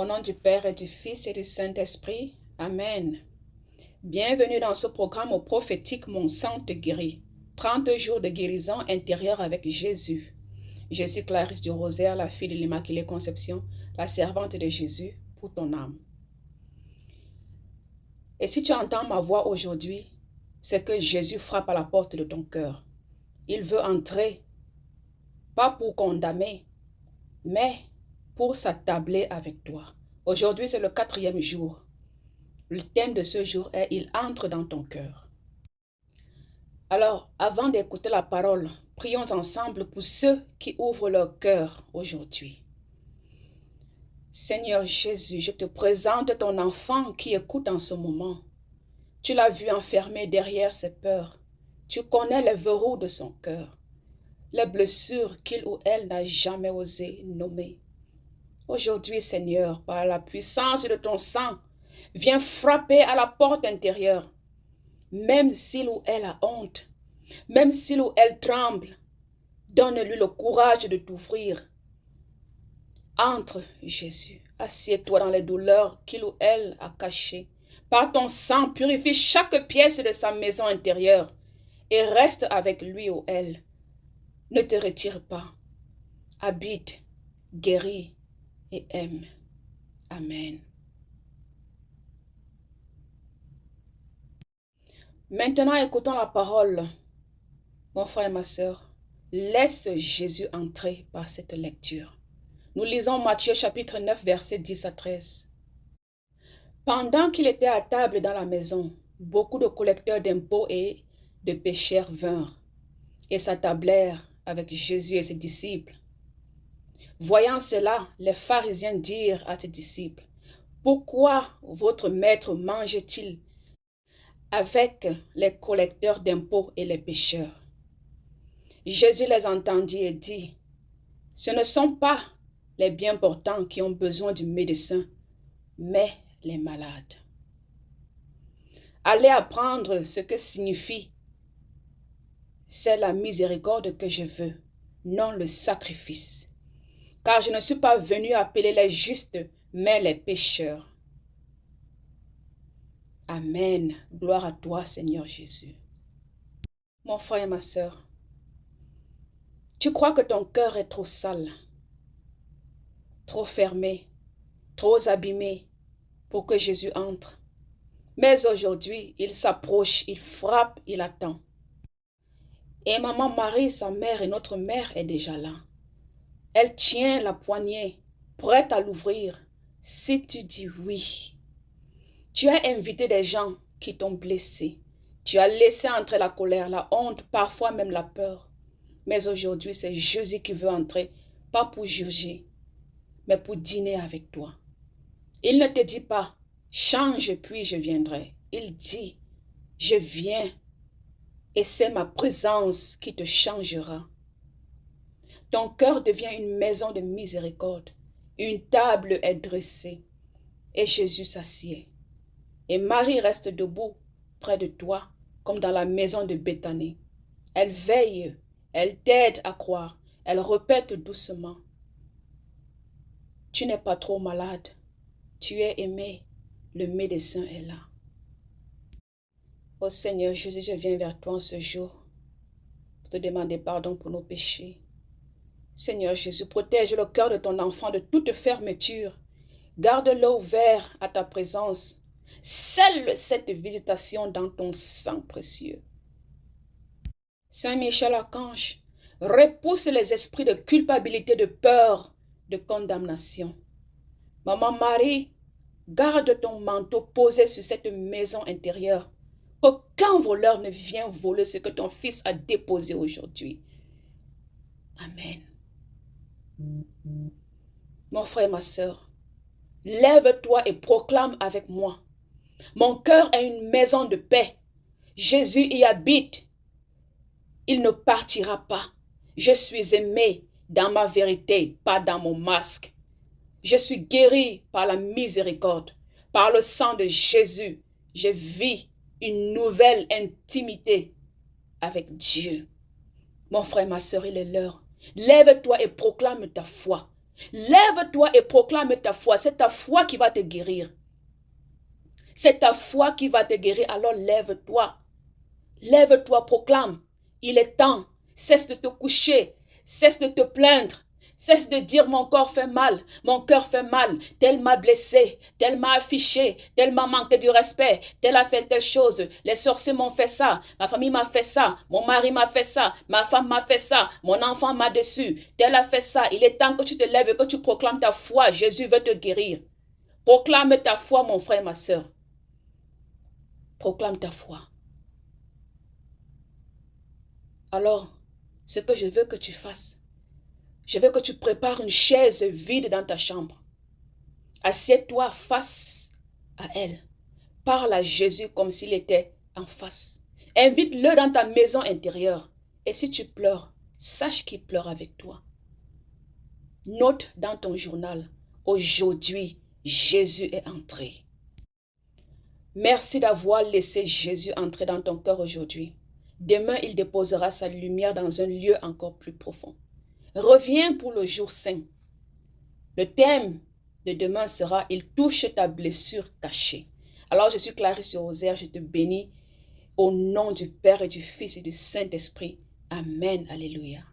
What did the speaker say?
Au nom du Père et du Fils et du Saint-Esprit. Amen. Bienvenue dans ce programme prophétique Mon sang te guérit. 30 jours de guérison intérieure avec Jésus. Je suis Clarisse du Rosaire, la fille de l'Immaculée Conception, la servante de Jésus pour ton âme. Et si tu entends ma voix aujourd'hui, c'est que Jésus frappe à la porte de ton cœur. Il veut entrer, pas pour condamner, mais pour s'attabler avec toi. Aujourd'hui, c'est le 4e jour. Le thème de ce jour est « Il entre dans ton cœur ». Alors, avant d'écouter la parole, prions ensemble pour ceux qui ouvrent leur cœur aujourd'hui. Seigneur Jésus, je te présente ton enfant qui écoute en ce moment. Tu l'as vu enfermé derrière ses peurs. Tu connais les verrous de son cœur, les blessures qu'il ou elle n'a jamais osé nommer. Aujourd'hui, Seigneur, par la puissance de ton sang, viens frapper à la porte intérieure. Même s'il ou elle a honte, même s'il ou elle tremble, donne-lui le courage de t'ouvrir. Entre, Jésus, assieds-toi dans les douleurs qu'il ou elle a cachées. Par ton sang, purifie chaque pièce de sa maison intérieure et reste avec lui ou elle. Ne te retire pas. Habite, guéris et aime. Amen. Maintenant, écoutons la parole. Mon frère et ma sœur, laisse Jésus entrer par cette lecture. Nous lisons Matthieu chapitre 9, versets 10 à 13. Pendant qu'il était à table dans la maison, beaucoup de collecteurs d'impôts et de pécheurs vinrent et s'attablèrent avec Jésus et ses disciples. Voyant cela, les pharisiens dirent à ses disciples, « Pourquoi votre maître mange-t-il avec les collecteurs d'impôts et les pécheurs? » Jésus les entendit et dit, « Ce ne sont pas les bien portants qui ont besoin du médecin, mais les malades. Allez apprendre ce que signifie. C'est la miséricorde que je veux, non le sacrifice. Car je ne suis pas venu appeler les justes, mais les pécheurs. » Amen. Gloire à toi, Seigneur Jésus. Mon frère et ma sœur, tu crois que ton cœur est trop sale, trop fermé, trop abîmé pour que Jésus entre. Mais aujourd'hui, il s'approche, il frappe, il attend. Et maman Marie, sa mère et notre mère est déjà là. Elle tient la poignée, prête à l'ouvrir. Si tu dis oui, tu as invité des gens qui t'ont blessé. Tu as laissé entrer la colère, la honte, parfois même la peur. Mais aujourd'hui, c'est Jésus qui veut entrer, pas pour juger, mais pour dîner avec toi. Il ne te dit pas, change puis je viendrai. Il dit, je viens et c'est ma présence qui te changera. Ton cœur devient une maison de miséricorde. Une table est dressée et Jésus s'assied. Et Marie reste debout près de toi comme dans la maison de Béthanie. Elle veille, elle t'aide à croire, elle répète doucement. Tu n'es pas trop malade, tu es aimé, le médecin est là. Ô Seigneur Jésus, je viens vers toi en ce jour pour te demander pardon pour nos péchés. Seigneur Jésus, protège le cœur de ton enfant de toute fermeture. Garde-le ouvert à ta présence. Scelle cette visitation dans ton sang précieux. Saint Michel Archange, repousse les esprits de culpabilité, de peur, de condamnation. Maman Marie, garde ton manteau posé sur cette maison intérieure. Qu'aucun voleur ne vienne voler ce que ton fils a déposé aujourd'hui. Amen. Mon frère, ma sœur, lève-toi et proclame avec moi. Mon cœur est une maison de paix. Jésus y habite. Il ne partira pas. Je suis aimé dans ma vérité, pas dans mon masque. Je suis guéri par la miséricorde. Par le sang de Jésus, je vis une nouvelle intimité avec Dieu. Mon frère, ma sœur, il est l'heure. Lève-toi et proclame ta foi. Lève-toi et proclame ta foi. C'est ta foi qui va te guérir. C'est ta foi qui va te guérir. Alors lève-toi. Lève-toi, proclame. Il est temps. Cesse de te coucher. Cesse de te plaindre. Cesse de dire mon corps fait mal, mon cœur fait mal, tel m'a blessé, tel m'a affiché, tel m'a manqué du respect, tel a fait telle chose, les sorciers m'ont fait ça, ma famille m'a fait ça, mon mari m'a fait ça, ma femme m'a fait ça, mon enfant m'a déçu, tel a fait ça. Il est temps que tu te lèves et que tu proclames ta foi. Jésus veut te guérir. Proclame ta foi, mon frère et ma soeur. Proclame ta foi. Alors, ce que je veux que tu fasses, je veux que tu prépares une chaise vide dans ta chambre. Assieds-toi face à elle. Parle à Jésus comme s'il était en face. Invite-le dans ta maison intérieure. Et si tu pleures, sache qu'il pleure avec toi. Note dans ton journal, aujourd'hui, Jésus est entré. Merci d'avoir laissé Jésus entrer dans ton cœur aujourd'hui. Demain, il déposera sa lumière dans un lieu encore plus profond. Reviens pour le jour saint. Le thème de demain sera « Il touche ta blessure cachée ». Alors, je suis Clarisse Rosaire, je te bénis au nom du Père et du Fils et du Saint-Esprit. Amen. Alléluia.